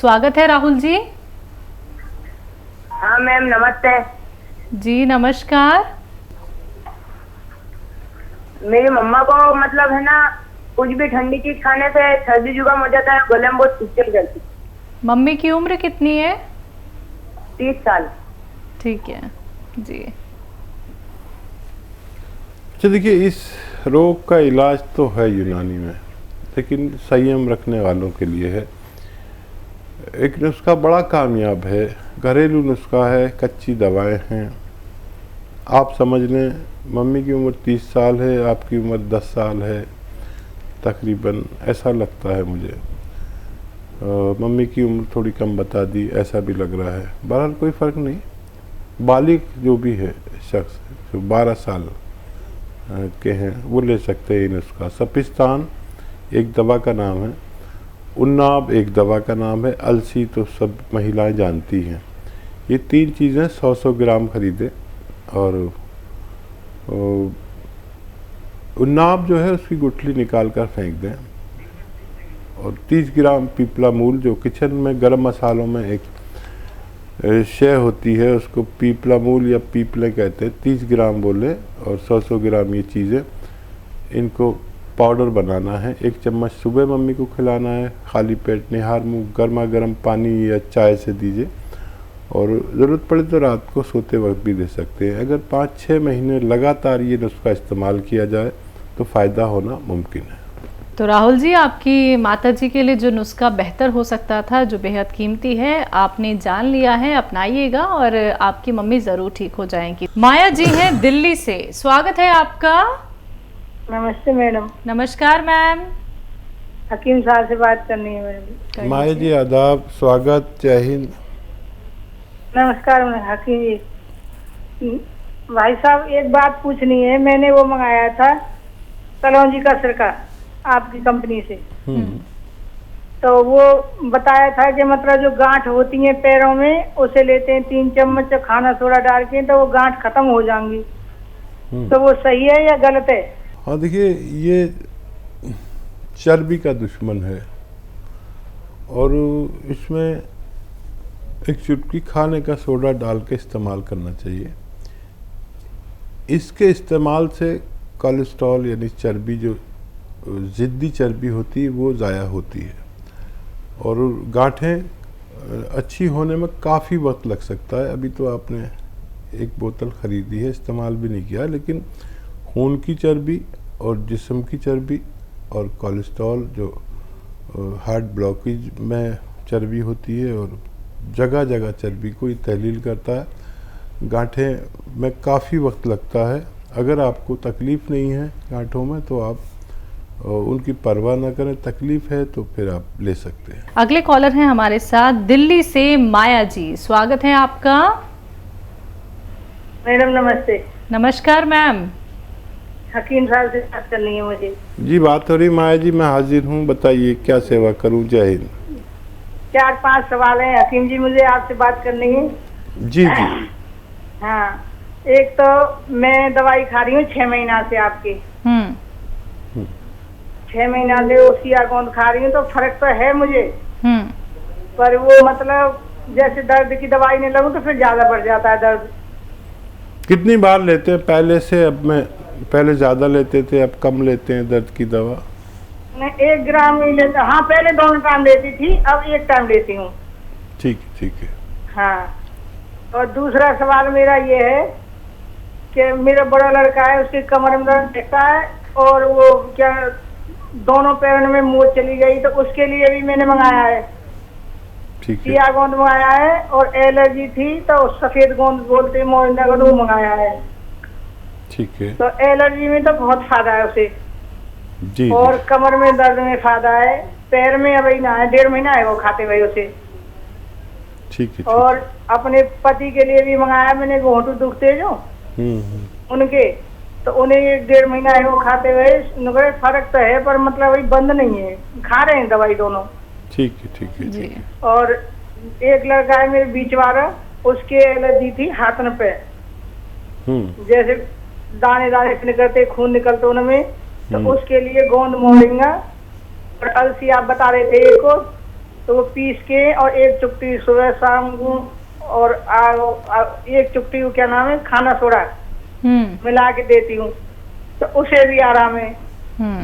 स्वागत है राहुल जी। हाँ मैम नमस्ते। जी नमस्कार। मेरी मम्मा को मतलब है ना कुछ भी ठंडी चीज खाने से सर्दी जुकाम हो जाता है, गले में बहुत खिंचन करती। मम्मी की उम्र कितनी है? 30 साल। ठीक है जी। अच्छा देखिए, इस रोग का इलाज तो है यूनानी में, लेकिन संयम रखने वालों के लिए है। एक नुस्खा बड़ा कामयाब है, घरेलू नुस्खा है, कच्ची दवाएं हैं। आप समझ लें मम्मी की उम्र 30 साल है, आपकी उम्र 10 साल है तकरीबन, ऐसा लगता है मुझे। मम्मी की उम्र थोड़ी कम बता दी, ऐसा भी लग रहा है। बहरहाल कोई फ़र्क नहीं, बालिग जो भी है शख्स जो 12 साल के हैं वो ले सकते हैं। नुस्खा सपिस्तान एक दवा का नाम है, उन्नाब एक दवा का नाम है, अलसी तो सब महिलाएं जानती हैं। ये 3 चीज़ें 100-100 ग्राम खरीदें और उन्नाब जो है उसकी गुठली निकाल कर फेंक दें, और 30 ग्राम पीपला मूल जो किचन में गरम मसालों में एक शय होती है उसको पीपला मूल या पीपले कहते हैं, 30 ग्राम बोले, और 100-100 ग्राम ये चीज़ें, इनको पाउडर बनाना है। 1 चम्मच सुबह मम्मी को खिलाना है, खाली पेट निहार मुँह गर्मा गर्म पानी या चाय से दीजिए, और ज़रूरत पड़े तो रात को सोते वक्त भी दे सकते हैं। अगर 5-6 महीने लगातार ये नुस्खा इस्तेमाल किया जाए तो फ़ायदा होना मुमकिन है। तो राहुल जी, आपकी माता जी के लिए जो नुस्खा बेहतर हो सकता था, जो बेहद कीमती है, आपने जान लिया है, अपनाइएगा और आपकी मम्मी ज़रूर ठीक हो जाएंगी। माया जी हैं दिल्ली से, स्वागत है आपका। नमस्ते मैडम। नमस्कार मैम। हकीम साहब से बात करनी है मैडम। माया जी आदाब, स्वागत, जय हिंद। नमस्कार हकीम जी। भाई साहब एक बात पूछनी है, मैंने वो मंगाया था कलौंजी का सिरका आपकी कंपनी से, तो वो बताया था कि मतलब जो गांठ होती है पैरों में उसे लेते हैं 3 चम्मच खाना सोडा डाल के तो वो गांठ खत्म हो जाएंगी, तो वो सही है या गलत है? हाँ देखिए, ये चर्बी का दुश्मन है और इसमें एक चुटकी खाने का सोडा डाल के इस्तेमाल करना चाहिए। इसके इस्तेमाल से कोलेस्ट्रॉल यानी चर्बी जो ज़िद्दी चर्बी होती है वो ज़ाया होती है, और गांठें अच्छी होने में काफ़ी वक्त लग सकता है। अभी तो आपने 1 बोतल ख़रीदी है, इस्तेमाल भी नहीं किया, लेकिन खून की चर्बी और जिस्म की चर्बी और कोलेस्ट्रॉल जो हार्ट ब्लॉकेज में चर्बी होती है और जगह जगह चर्बी को तहलील करता है। गांठें में काफ़ी वक्त लगता है। अगर आपको तकलीफ़ नहीं है गांठों में तो आप उनकी परवाह ना करें, तकलीफ़ है तो फिर आप ले सकते हैं। अगले कॉलर हैं हमारे साथ दिल्ली से माया जी, स्वागत है आपका। मैडम नमस्ते। नमस्कार मैम। हकीम साहब से बात करनी है मुझे। जी बात हो रही माया जी, मैं हाजिर हूँ, बताइए क्या सेवा करूँ। जय हिंद। 4-5 सवाल हैं हकीम जी, मुझे आपसे बात करनी है। जी जी। हाँ, एक तो मैं दवाई खा रही हूँ 6 महीना से आपकी। 6 महीना से ओसिया गोंद खा रही हूँ तो फर्क तो है मुझे, पर वो मतलब जैसे दर्द की दवाई नहीं लगूं तो फिर ज्यादा बढ़ जाता है दर्द। कितनी बार लेते हैं पहले से? अब मैं पहले ज़्यादा लेते थे, अब कम लेते हैं दर्द की दवा? मैं 1 ग्राम ही लेता। हाँ पहले 2 टाइम लेती थी, अब 1 टाइम लेती हूँ। ठीक है। हाँ, और दूसरा सवाल मेरा ये है कि मेरा बड़ा लड़का है, उसकी कमर में दर्द रहता है और वो क्या दोनों पैरों में मोच चली गई, तो उसके लिए भी मैंने मंगाया है। ठीक है। सिया गोंद मंगाया है, और एलर्जी थी तो सफेद गोंद बोलते मोरिंदा गोंद वो मंगाया है। ठीक है। तो एलर्जी में तो बहुत फायदा है उसे जी। और कमर में दर्द में फायदा है, पैर में अभी ना है, 1.5 महीना है वो खाते हुए उसे। ठीक है। और अपने पति के लिए भी मंगाया मैंने, घोंटू दुखते जो उनके, तो उन्हें 1.5 महीना है वो खाते हुए। फर्क तो है पर मतलब अभी बंद नहीं है, खा रहे हैं दवाई दोनों। ठीक है। और एक लड़का है मेरे बीच वाला, उसके एलर्जी थी हाथन पे, जैसे दाने दाने निकलते खून निकलते उनमें, तो उसके लिए गोंद मोरिंगा और अलसी आप बता रहे थे एक को, तो वो पीस के और एक चुटकी सुबह शाम को और एक चुटकी को क्या नाम है खाना सोडा मिला के देती हूँ, तो उसे भी आराम है।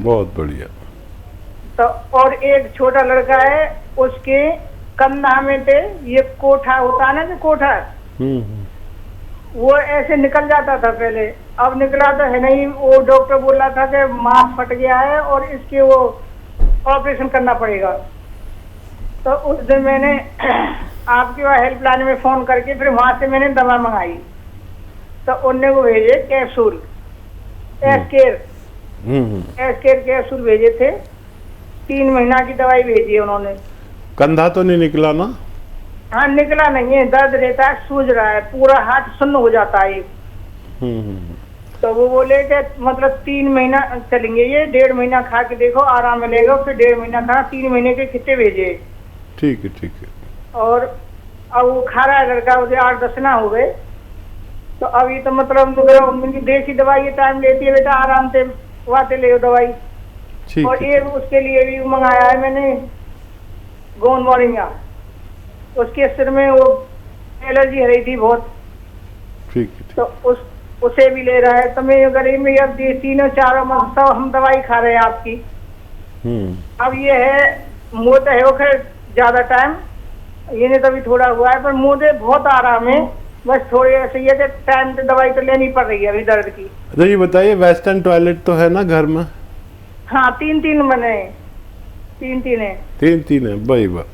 बहुत बढ़िया। तो और एक छोटा लड़का है, उसके कंधा में थे ये कोठा होता है ना, जो कोठा वो ऐसे निकल जाता था पहले, अब निकला तो है नहीं। वो डॉक्टर बोल रहा था कि मांस फट गया है और इसके वो ऑपरेशन करना पड़ेगा। तो उस दिन मैंने आपके वहाँ हेल्पलाइन में फोन करके फिर वहां से मैंने दवा मंगाई, तो उनने वो भेजे कैप्सूल एस्केर कैप्सूल भेजे थे, 3 महीना की दवाई भेजी है उन्होंने। कंधा तो नहीं निकला ना? हाँ निकला नहीं है, दर्द रहता है, सूज रहा है, पूरा हाथ सुन्न हो जाता है। तो वो बोले कि मतलब 3 महीना चलेंगे, ये 1.5 महीना खा के देखो आराम मिलेगा, फिर 1.5 महीना खाना, 3 महीने के कितने भेजे। ठीक है। और अब वो खा रहा है लड़का, उसे 8-10 ना हो गए। तो अभी तो मतलब उनकी देसी दवाई टाइम लेती है बेटा, आराम से वाते ले दवाई। और एक उसके लिए भी मंगाया है मैंने गोंद मोरिंगा, उसके सिर में वो एलर्जी हो रही थी बहुत। ठीक है। तो उसे भी ले रहा है। तो मैं गरीब में अब 3-4 माह सब हम दवाई खा रहे हैं आपकी। अब ये है मुँह तो है खैर ज्यादा टाइम, ये नहीं तभी थोड़ा हुआ है, पर मुँह से बहुत आराम है, बस थोड़ी ऐसे ही है कि टाइम पे दवाई तो लेनी पड़ रही है अभी दर्द की। तो ये बताइए वेस्टर्न टॉयलेट तो है ना घर में? हाँ 3 बने, 3 है। 3 है भाई वाह।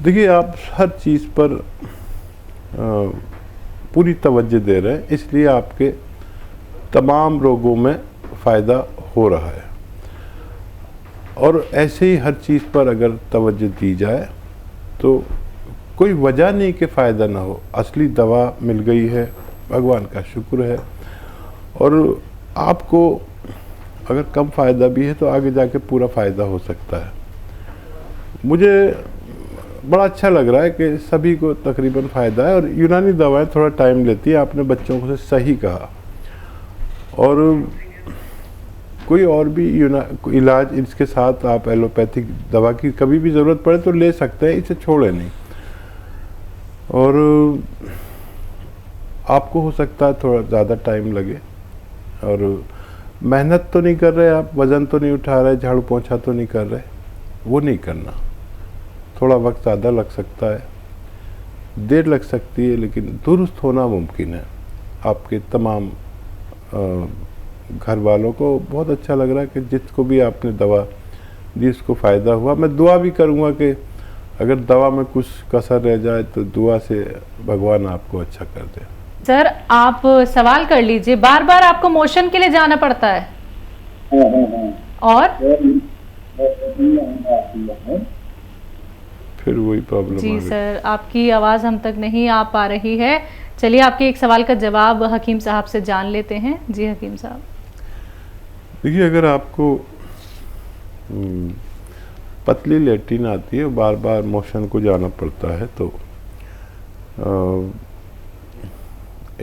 देखिए आप हर चीज़ पर पूरी तवज्जो दे रहे हैं, इसलिए आपके तमाम रोगों में फ़ायदा हो रहा है। और ऐसे ही हर चीज़ पर अगर तवज्जो दी जाए तो कोई वजह नहीं कि फ़ायदा ना हो। असली दवा मिल गई है, भगवान का शुक्र है। और आपको अगर कम फ़ायदा भी है तो आगे जाके पूरा फ़ायदा हो सकता है। मुझे बड़ा अच्छा लग रहा है कि सभी को तकरीबन फ़ायदा है। और यूनानी दवाएं थोड़ा टाइम लेती है, आपने बच्चों को से सही कहा। और कोई और भी इलाज इसके साथ आप एलोपैथिक दवा की कभी भी ज़रूरत पड़े तो ले सकते हैं, इसे छोड़े नहीं। और आपको हो सकता है थोड़ा ज़्यादा टाइम लगे, और मेहनत तो नहीं कर रहे आप, वज़न तो नहीं उठा रहे, झाड़ू पोंछा तो नहीं कर रहे, वो नहीं करना। थोड़ा वक्त ज़्यादा लग सकता है, देर लग सकती है, लेकिन दुरुस्त होना मुमकिन है। आपके तमाम घर वालों को बहुत अच्छा लग रहा है कि जिसको भी आपने दवा दी उसको फ़ायदा हुआ। मैं दुआ भी करूँगा कि अगर दवा में कुछ कसर रह जाए तो दुआ से भगवान आपको अच्छा कर दे। सर आप सवाल कर लीजिए। बार बार आपको मोशन के लिए जाना पड़ता है? और फिर वही प्रॉब्लम जी सर, आपकी आवाज़ हम तक नहीं आ पा रही है। चलिए आपके एक सवाल का जवाब हकीम साहब से जान लेते हैं। जी हकीम साहब। देखिए अगर आपको पतली लेट्रिन आती है, बार बार मोशन को जाना पड़ता है, तो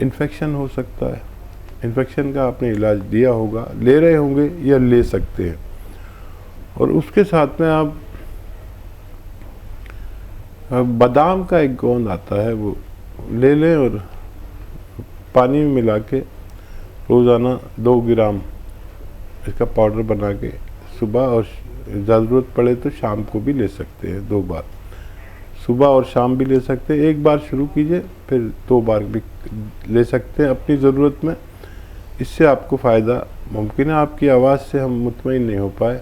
इन्फेक्शन हो सकता है। इन्फेक्शन का आपने इलाज दिया होगा, ले रहे होंगे या ले सकते हैं। और उसके साथ में आप बादाम का एक गोंद आता है वो ले लें और पानी में मिला के रोज़ाना 2 ग्राम इसका पाउडर बना के सुबह, और ज़रूरत पड़े तो शाम को भी ले सकते हैं। 2 बार सुबह और शाम भी ले सकते हैं। 1 बार शुरू कीजिए, फिर 2 बार भी ले सकते हैं अपनी ज़रूरत में। इससे आपको फ़ायदा मुमकिन है। आपकी आवाज़ से हम मुतमईन नहीं हो पाए,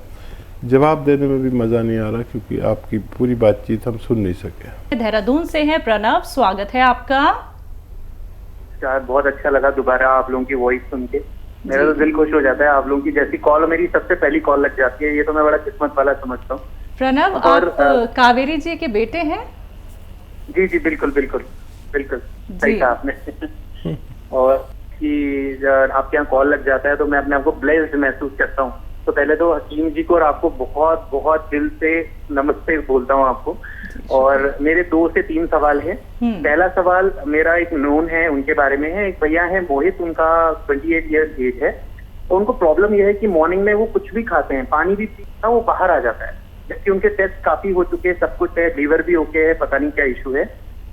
जवाब देने में भी मज़ा नहीं आ रहा क्योंकि आपकी पूरी बातचीत हम सुन नहीं सके। देहरादून से हैं प्रणव, स्वागत है आपका। बहुत अच्छा लगा दोबारा आप लोगों की वॉइस सुन के, मेरा तो दिल खुश हो जाता है। आप लोगों की जैसी कॉल मेरी सबसे पहली कॉल लग जाती है, ये तो मैं बड़ा किस्मत वाला समझता हूँ। प्रणव आप कावेरी जी के बेटे हैं? जी जी बिल्कुल बिल्कुल बिल्कुल सही कहा आपने। और कि जब आपके यहाँ कॉल लग जाता है तो मैं अपने आप को ब्लेस्ड महसूस करता हूँ। तो पहले तो हकीम जी को और आपको बहुत बहुत दिल से नमस्ते बोलता हूँ आपको। और मेरे 2 से 3 सवाल हैं। पहला सवाल मेरा एक नोन है उनके बारे में है। एक भैया है मोहित, उनका 28 ईयर्स एज है। तो उनको प्रॉब्लम यह है कि मॉर्निंग में वो कुछ भी खाते हैं, पानी भी पीना वो बाहर आ जाता है, जबकि उनके टेस्ट काफी हो चुके हैं, सब कुछ है, लीवर भी ओके है, पता नहीं क्या इशू है,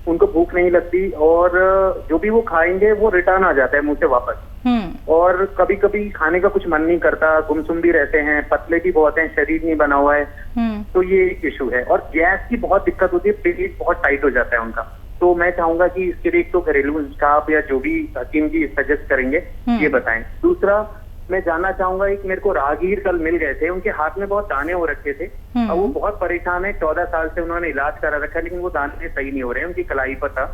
उनको भूख नहीं लगती और जो भी वो खाएंगे वो रिटर्न आ जाता है मुंह से वापस। और कभी कभी खाने का कुछ मन नहीं करता, गुमसुम भी रहते हैं, पतले भी बहुत हैं, शरीर नहीं बना हुआ है, तो ये एक इशू है। और गैस की बहुत दिक्कत होती है, पेट बहुत टाइट हो जाता है उनका। तो मैं चाहूंगा कि इसके लिए एक तो घरेलू नुस्खा आप या जो भी हकीम जी सजेस्ट करेंगे ये बताएं। दूसरा मैं जानना चाहूंगा, एक मेरे को राहगीर कल मिल गए थे, उनके हाथ में बहुत दाने हो रखे थे और वो बहुत परेशान है, 14 साल से उन्होंने इलाज करा रखा है लेकिन वो दाने सही नहीं हो रहे हैं, उनकी कलाई पर था।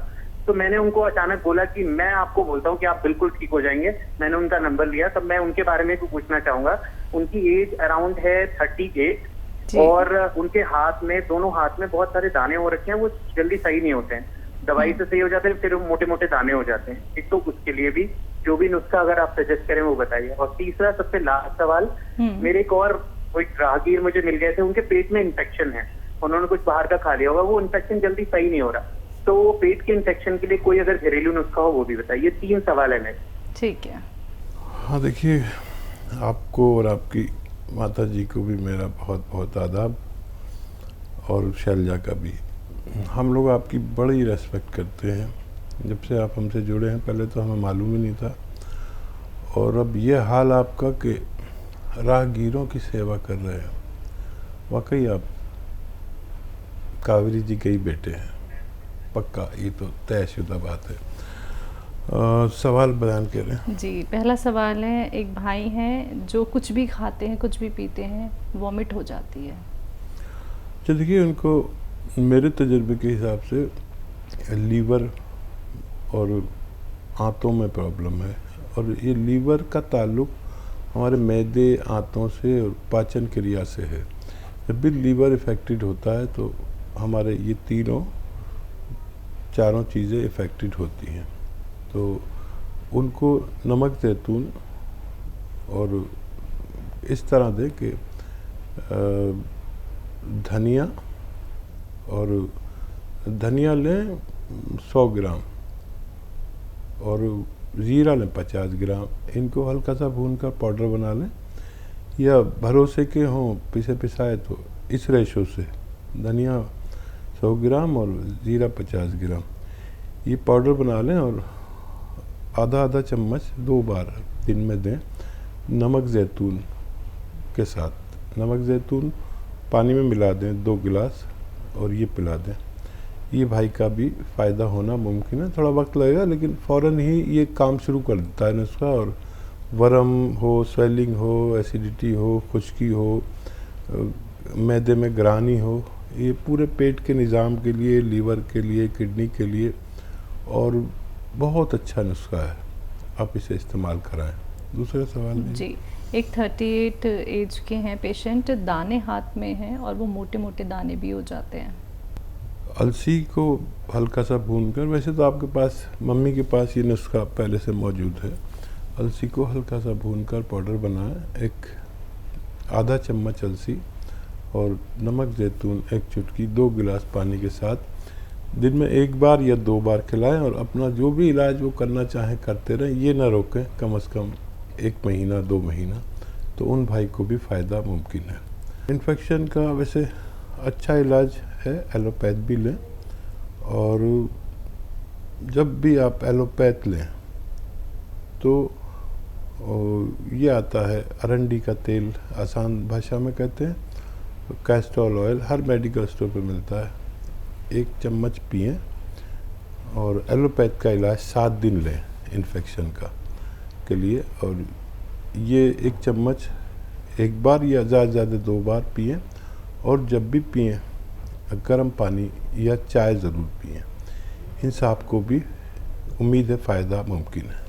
तो मैंने उनको अचानक बोला कि मैं आपको बोलता हूँ कि आप बिल्कुल ठीक हो जाएंगे। मैंने उनका नंबर लिया, तब मैं उनके बारे में कुछ पूछना चाहूंगा। उनकी एज अराउंड है 38 और उनके हाथ में, दोनों हाथ में बहुत सारे दाने हो रखे हैं, वो जल्दी सही नहीं होते हैं, दवाई से सही हो जाते हैं, फिर मोटे मोटे दाने हो जाते हैं। एक तो उसके लिए भी जो भी नुस्खा अगर आप सजेस्ट करें वो बताइए। और तीसरा सबसे लास्ट सवाल, मेरे एक और कोई राहगीर मुझे मिल गए थे, उनके पेट में इन्फेक्शन है, उन्होंने कुछ बाहर का खा लिया होगा, वो इन्फेक्शन जल्दी सही नहीं हो रहा, तो वो पेट के इन्फेक्शन के लिए कोई अगर घरेलू नुस्खा हो वो भी बताइए। 3 सवाल है मेरे। ठीक है। हाँ देखिए, आपको और आपकी माता जी को भी मेरा बहुत बहुत आदाब, और शैलजा का भी। हम लोग आपकी बड़ी रेस्पेक्ट करते हैं, जब से आप हमसे जुड़े हैं, पहले तो हमें मालूम ही नहीं था, और अब ये हाल आपका कि राहगीरों की सेवा कर रहे हैं, वाकई आप कावेरी जी के ही बेटे हैं, पक्का, ये तो तयशुदा बात है। सवाल बयान करें। जी, पहला सवाल है, एक भाई हैं जो कुछ भी खाते हैं, कुछ भी पीते हैं, वॉमिट हो जाती है। तो देखिए, उनको मेरे तजुर्बे के हिसाब से लीवर और आंतों में प्रॉब्लम है, और ये लीवर का ताल्लुक हमारे मैदे, आंतों से और पाचन क्रिया से है। जब भी लीवर इफ़ेक्टेड होता है तो हमारे ये चारों चीज़ें इफ़ेक्टेड होती हैं। तो उनको नमक जैतून और इस तरह दे कि धनिया, और धनिया लें 100 ग्राम और ज़ीरा लें 50 ग्राम, इनको हल्का सा भून कर पाउडर बना लें, या भरोसे के हों पिसे पिसाए तो इस रेशो से धनिया 100 ग्राम और ज़ीरा 50 ग्राम, ये पाउडर बना लें और आधा आधा चम्मच 2 बार दिन में दें, नमक जैतून के साथ। नमक जैतून पानी में मिला दें 2 गिलास और ये पिला दें। ये भाई का भी फ़ायदा होना मुमकिन है, थोड़ा वक्त लगेगा लेकिन फ़ौरन ही ये काम शुरू कर देता है नुस्खा। और वरम हो, स्वेलिंग हो, एसिडिटी हो, खुश्की हो, मैदे में ग्रानी हो, ये पूरे पेट के निज़ाम के लिए, लीवर के लिए, किडनी के लिए और बहुत अच्छा नुस्खा है, आप इसे इस्तेमाल कराएं। दूसरा सवाल जी, एक 38 एज के हैं पेशेंट, दाने हाथ में हैं और वो मोटे मोटे दाने भी हो जाते हैं। अलसी को हल्का सा भूनकर, वैसे तो आपके पास, मम्मी के पास ये नुस्खा पहले से मौजूद है, अलसी को हल्का सा भूनकर पाउडर बनाएं, एक आधा चम्मच अलसी और नमक जैतून 1 चुटकी 2 गिलास पानी के साथ दिन में 1 बार या 2 बार खिलाएं, और अपना जो भी इलाज वो करना चाहें करते रहें, ये ना रोकें, कम से कम 1 महीना 2 महीना, तो उन भाई को भी फ़ायदा मुमकिन है। इन्फेक्शन का वैसे अच्छा इलाज है, एलोपैथ भी लें, और जब भी आप एलोपैथ लें तो ये आता है अरंडी का तेल, आसान भाषा में कहते हैं, कैस्ट्रॉल ऑयल, हर मेडिकल स्टोर पे मिलता है, 1 चम्मच पिएं, और एलोपैथ का इलाज 7 दिन लें इन्फेक्शन का के लिए, और ये 1 चम्मच 1 बार या ज़्यादा ज़्यादा 2 बार पिएं, और जब भी पिएं गर्म पानी या चाय ज़रूर पिएं। इन सब को भी उम्मीद है फ़ायदा मुमकिन है।